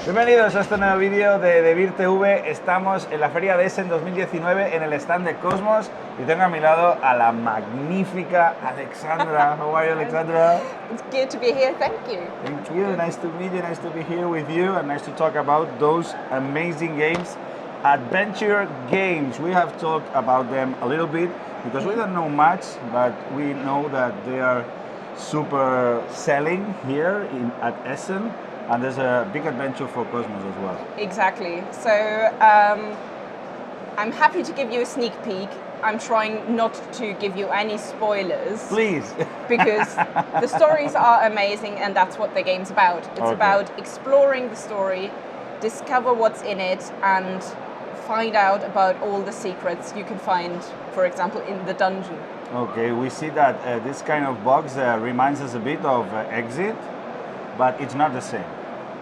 Bienvenidos a este nuevo vídeo de DeVir.tv. Estamos en la Feria de Essen 2019 en el stand de Cosmos y tengo a mi lado a la magnífica Alexandra. How are you, Alexandra? It's good to be here, thank you. Thank you, nice to meet you, nice to be here with you, and nice to talk about those amazing games, adventure games. We have talked about them a little bit because we don't know much, but we know that they are super selling here at Essen. And there's a big adventure for Cosmos as well. Exactly. So I'm happy to give you a sneak peek. I'm trying not to give you any spoilers. Please. Because the stories are amazing and that's what the game's about. It's about exploring the story, discover what's in it, and find out about all the secrets you can find, for example, in the dungeon. Okay, we see that this kind of box reminds us a bit of Exit, but it's not the same.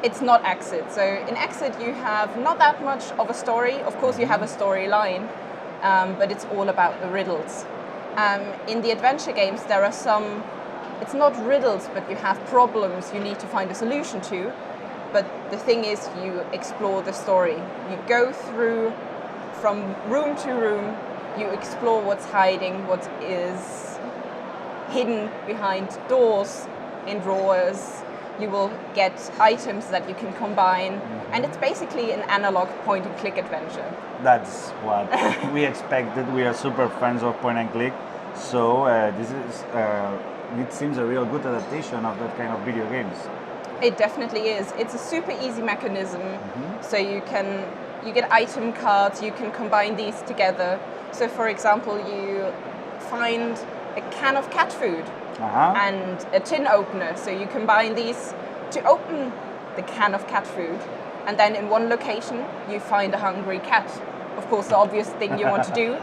It's not Exit. So in Exit you have not that much of a story. Of course you have a storyline, but it's all about the riddles. In the adventure games there are some, it's not riddles, but you have problems you need to find a solution to. But the thing is, you explore the story. You go through from room to room, you explore what's hiding, what is hidden behind doors, in drawers. You will get items that you can combine, and it's basically an analog point and click adventure. That's what we expected. We are super fans of point and click, so this is it seems a real good adaptation of that kind of video games. It definitely is. It's a super easy mechanism, so you get item cards, you can combine these together. So for example, you find a can of cat food and a tin opener, so you combine these to open the can of cat food, and then in one location you find a hungry cat. Of course, the obvious thing you want to do,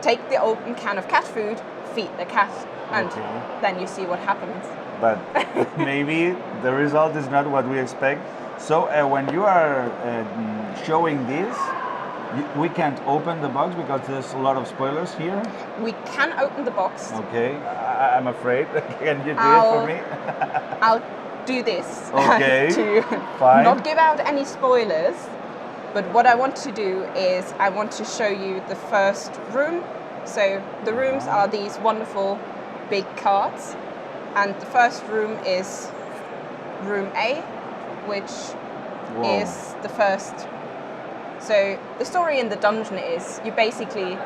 take the open can of cat food, feed the cat, and then you see what happens. But maybe the result is not what we expect. So when you are showing this, we can't open the box because there's a lot of spoilers here. We can open the box. Okay, I'm afraid. Can you do it for me? I'll do this to not give out any spoilers. But what I want to do is I want to show you the first room. So the rooms are these wonderful big cards. And the first room is room A, which is the first. So the story in the dungeon is you basically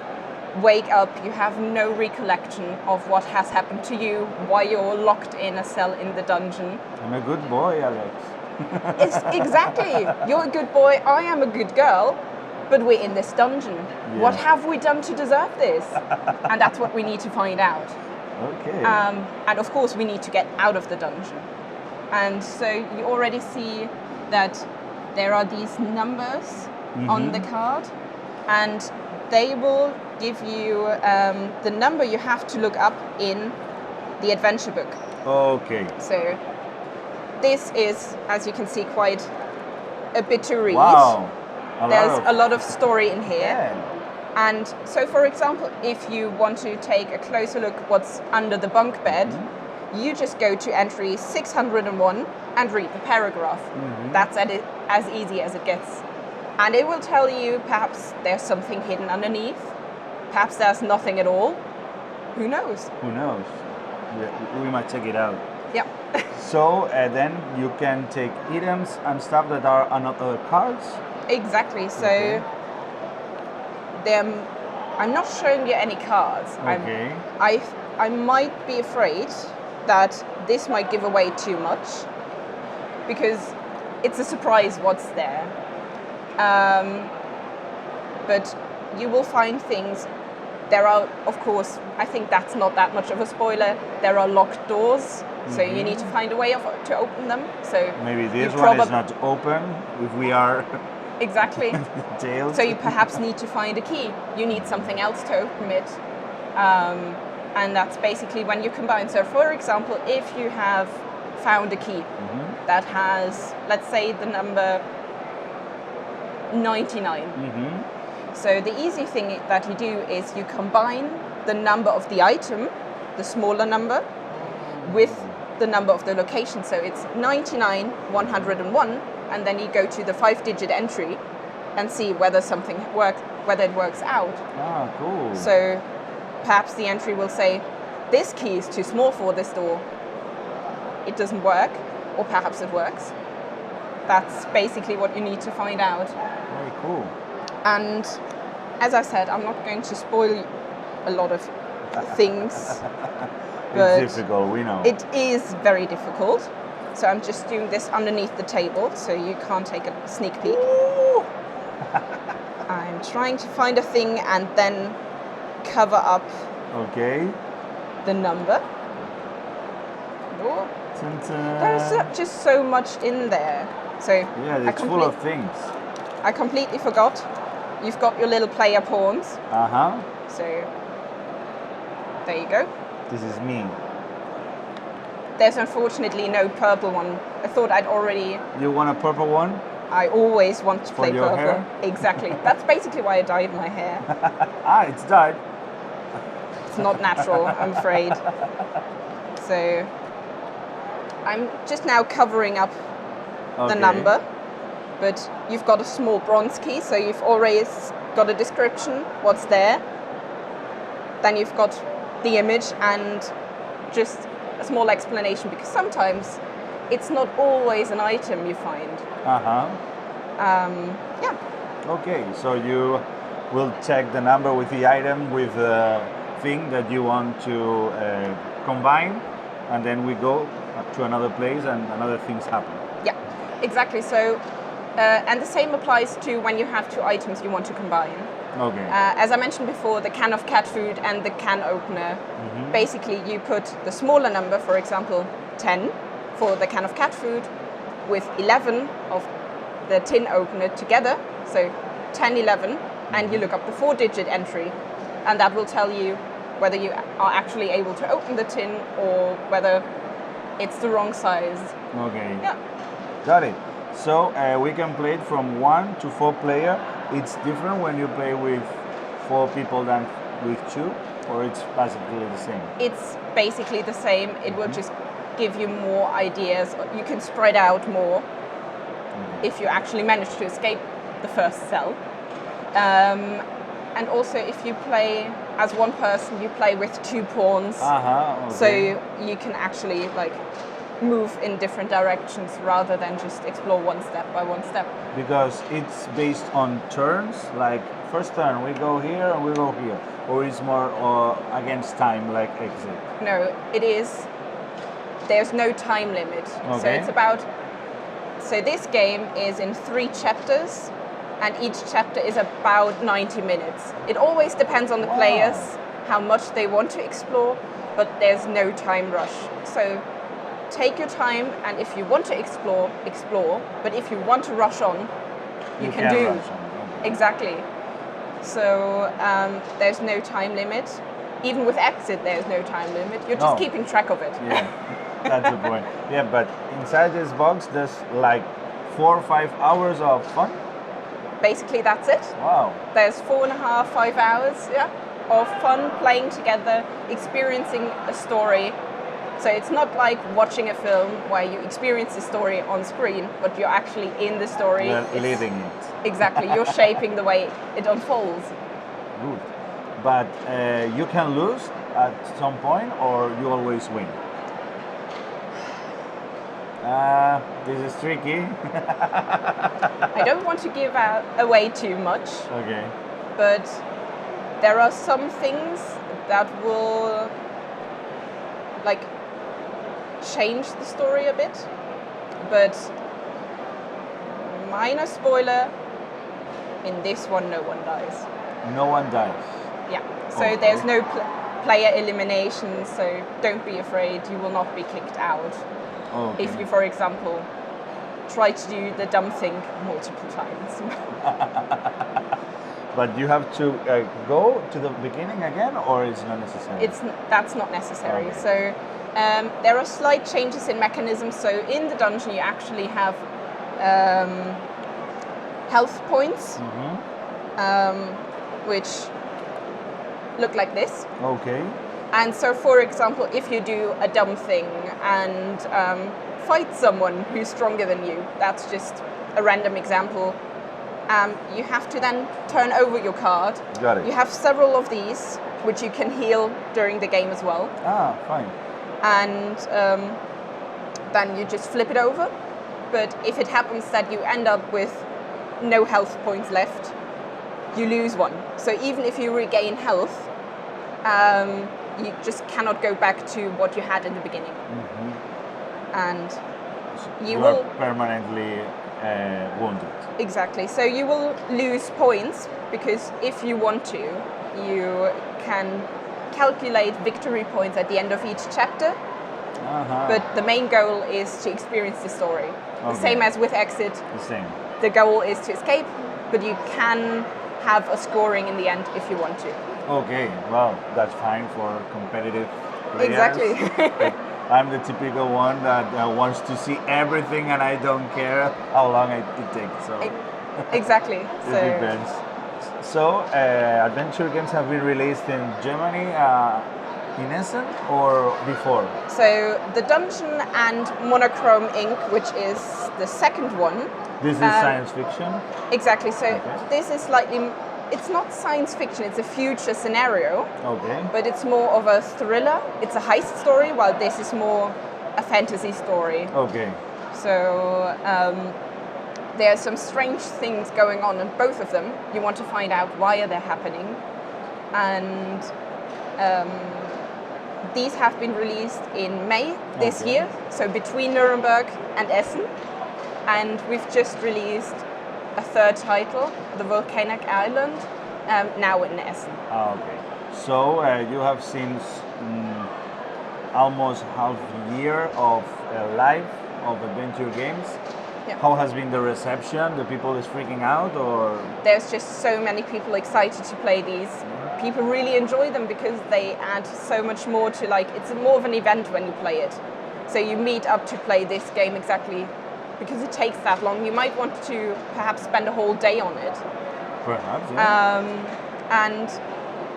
wake up, you have no recollection of what has happened to you, why you're locked in a cell in the dungeon. I'm a good boy, Alex. Exactly. You're a good boy, I am a good girl, but we're in this dungeon. Yeah. What have we done to deserve this? And that's what we need to find out. Okay. And of course we need to get out of the dungeon. And so you already see that there are these numbers on the card, and they will give you the number you have to look up in the adventure book. Okay. So this is, as you can see, quite a bit to read. Wow. There's a lot of story in here. Yeah. And so, for example, if you want to take a closer look what's under the bunk bed, you just go to entry 601 and read the paragraph. That's as easy as it gets. And it will tell you perhaps there's something hidden underneath, perhaps there's nothing at all. Who knows? Who knows? We might check it out. Yeah. So then you can take items and stuff that are on other cards? Exactly. So I'm not showing you any cards. Okay. I might be afraid that this might give away too much because it's a surprise what's there. But you will find things. There are, of course, I think that's not that much of a spoiler. There are locked doors, so you need to find a way to open them. So maybe this one is not open if we are exactly jailed. So you perhaps need to find a key. You need something else to open it, and that's basically when you combine. So, for example, if you have found a key that has, let's say, the number 99. So the easy thing that you do is you combine the number of the item, the smaller number, with the number of the location. So it's 99, 101, and then you go to the 5-digit entry and see whether whether it works out. Ah, cool. So perhaps the entry will say, this key is too small for this door. It doesn't work, or perhaps it works. That's basically what you need to find out. Very cool. And as I said, I'm not going to spoil a lot of things. But It's difficult, we know. it is very difficult. So I'm just doing this underneath the table, so you can't take a sneak peek. I'm trying to find a thing and then cover up Okay. the number. Oh, Dun-dun. there's just so much in there. So Yeah, it's full of things. I completely forgot. You've got your little player pawns. Uh-huh. So there you go. This is me. There's unfortunately no purple one. I thought I'd already. You want a purple one? I always want to play your purple. hair? Exactly. That's basically why I dyed my hair. Ah, it's dyed. It's not natural, I'm afraid. So I'm just now covering up the Okay. number, but you've got a small bronze key, so you've always got a description, what's there. Then you've got the image and just a small explanation, because sometimes it's not always an item you find. Uh-huh. Yeah, Okay, so you will check the number with the item with the thing that you want to combine, and then we go to another place and another things happen. yeah, exactly. So, and the same applies to when you have two items you want to combine. Okay. As I mentioned before, the can of cat food and the can opener. Basically, you put the smaller number, for example, 10 for the can of cat food, with 11 of the tin opener together, so 10, 11, and you look up the 4-digit entry, and that will tell you whether you are actually able to open the tin or whether it's the wrong size. Okay. Yeah. Got it. So we can play it from 1 to 4 player. It's different when you play with 4 people than with 2, or it's basically the same? It's basically the same. It will just give you more ideas. You can spread out more if you actually manage to escape the first cell. And also, if you play as one person, you play with 2 pawns. Uh-huh. Okay. So you can actually like move in different directions rather than just explore one step by one step. Because it's based on turns, like first turn we go here and we go here, or it's more against time, like exit. No, it is. There's no time limit. So Okay. it's about. So this game is in 3 chapters, and each chapter is about 90 minutes. It always depends on the Wow. players, how much they want to explore, but there's no time rush. So take your time, and if you want to explore, explore. But if you want to rush on, you can do. rush on. Okay. Exactly. So there's no time limit. Even with exit, there's no time limit. You're just No. keeping track of it. Yeah, that's the point. Yeah, but inside this box, there's like 4 or 5 hours of fun. Basically, that's it. Wow. There's 4.5, 5 hours, yeah, of fun playing together, experiencing a story. So it's not like watching a film where you experience the story on screen, but you're actually in the story. You're It's- leading it. Exactly, you're shaping the way it unfolds. Good. But you can lose at some point, or you always win. This is tricky. I don't want to give away too much, Okay. but there are some things that will like change the story a bit, but minor spoiler, in this one no one dies. No one dies. Yeah, so Okay. there's no player elimination, so don't be afraid, you will not be kicked out Okay. if you, for example, try to do the dumb thing multiple times. But you have to go to the beginning again, or it's not necessary? That's not necessary. Okay. So there are slight changes in mechanisms. So in the dungeon, you actually have health points, which look like this. Okay. And so, for example, if you do a dumb thing and fight someone who's stronger than you. That's just a random example. You have to then turn over your card. Got it. You have several of these, which you can heal during the game as well. Ah, fine. And then you just flip it over. But if it happens that you end up with no health points left, you lose one. So even if you regain health, you just cannot go back to what you had in the beginning. And you will are permanently wounded. Exactly. So you will lose points because if you want to, you can calculate victory points at the end of each chapter. But the main goal is to experience the story. The same as with Exit. The same. The goal is to escape, but you can have a scoring in the end if you want to. Okay, well, that's fine for competitive players. Exactly. I'm the typical one that wants to see everything and I don't care how long it takes. So Exactly. it depends. So adventure games have been released in Germany in Essen or before? So the Dungeon and Monochrome Inc., which is the second one. This is science fiction? Exactly. So this is slightly, it's not science fiction, it's a future scenario. Okay. But it's more of a thriller. It's a heist story, while this is more a fantasy story. Okay. So there are some strange things going on in both of them. You want to find out why they're happening. And these have been released in May this year, so between Nuremberg and Essen. And we've just released a third title, The Volcanic Island, now in Essen. Okay. So you have seen almost half a year of life of adventure games. Yeah. How has been the reception? The people is freaking out, or? There's just so many people excited to play these. People really enjoy them because they add so much more to, like, it's more of an event when you play it. So you meet up to play this game exactly because it takes that long. You might want to perhaps spend a whole day on it. Perhaps, yeah. And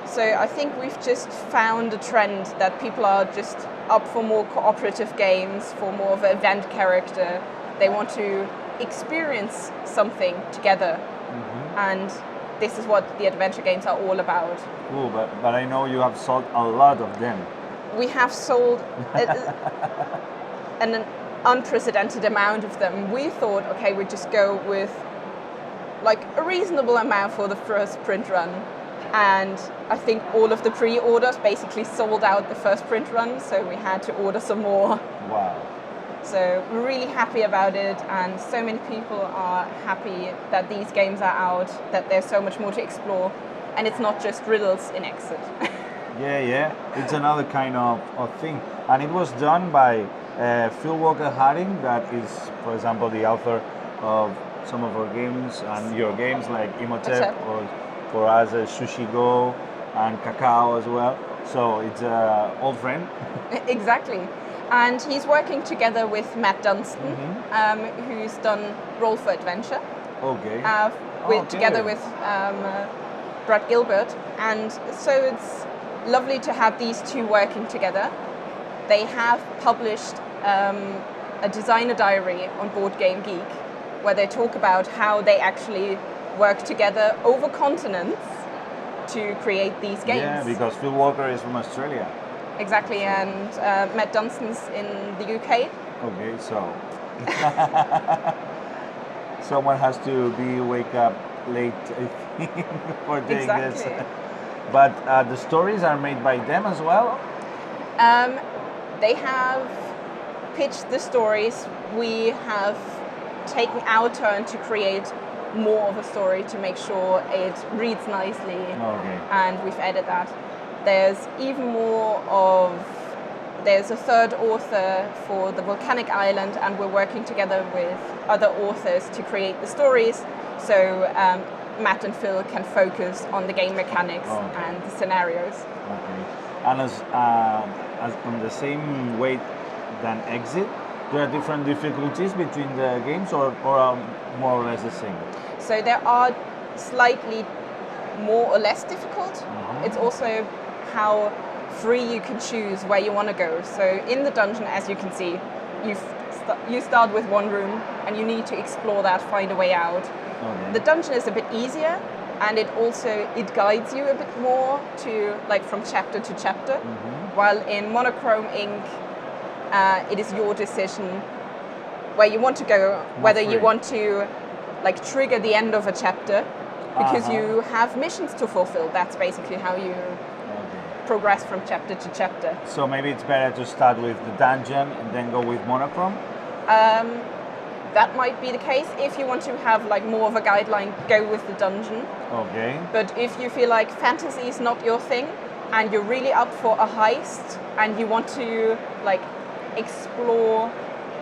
so I think we've just found a trend that people are just up for more cooperative games, for more of an event character. They want to experience something together. And this is what the adventure games are all about. Cool, but I know you have sold a lot of them. We have sold an unprecedented amount of them. We thought, okay, we'd just go with like a reasonable amount for the first print run. And I think all of the pre-orders basically sold out the first print run, so we had to order some more. Wow. So we're really happy about it, and so many people are happy that these games are out, that there's so much more to explore, and it's not just riddles in Exit. Yeah, it's another kind of thing. And it was done by Phil Walker Harding, that is, for example, the author of some of our games and your games like Imhotep, or for us Sushi Go and Cacao as well. So it's an old friend. Exactly. And he's working together with Matt Dunstan, who's done Roll for Adventure. Okay. Together with Brad Gilbert. And so it's lovely to have these two working together. They have published a designer diary on Board Game Geek, where they talk about how they actually work together over continents to create these games. Yeah, because Phil Walker is from Australia. Exactly, and Matt Dunstan's in the UK. Okay, so someone has to wake up late, I think, for doing this. But the stories are made by them as well? They have pitched the stories. We have taken our turn to create more of a story to make sure it reads nicely. Okay. And we've added that. There's even more of, there's a third author for the Volcanic Island, and we're working together with other authors to create the stories, so Matt and Phil can focus on the game mechanics and the scenarios. Okay. And as on the same way than Exit, there are different difficulties between the games, or more or less the same? So there are slightly more or less difficult. It's also how free you can choose where you want to go. So in the dungeon, as you can see, you've you start with one room and you need to explore that, find a way out. Okay. The dungeon is a bit easier, and it guides you a bit more to like from chapter to chapter. While in Monochrome Inc., it is your decision where you want to go, whether you free. want to like trigger the end of a chapter because you have missions to fulfill. That's basically how you Okay. progress from chapter to chapter. So maybe it's better to start with the dungeon and then go with Monochrome? That might be the case. If you want to have like more of a guideline, go with the dungeon. Okay. But if you feel like fantasy is not your thing and you're really up for a heist and you want to like explore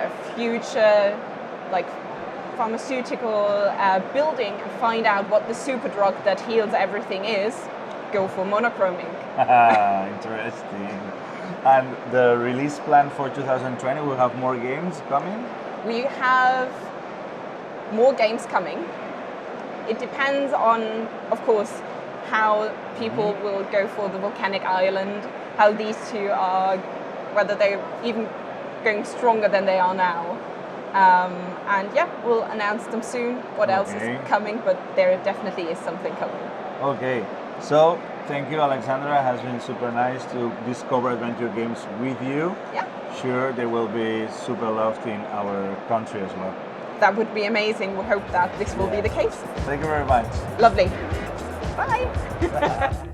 a future like pharmaceutical building and find out what the super drug that heals everything is, go for Monochrome Inc. Interesting. And the release plan for 2020 will have more games coming? We have more games coming. It depends on, of course, how people will go for the volcanic island, how these two are, whether they're even going stronger than they are now. And yeah, we'll announce them soon, what else Okay. is coming, but there definitely is something coming. Okay. So, thank you, Alexandra. It has been super nice to discover adventure games with you. Yeah, Sure, they will be super loved in our country as well. that would be amazing. We hope that this will be the case. Thank you very much. Lovely. Bye.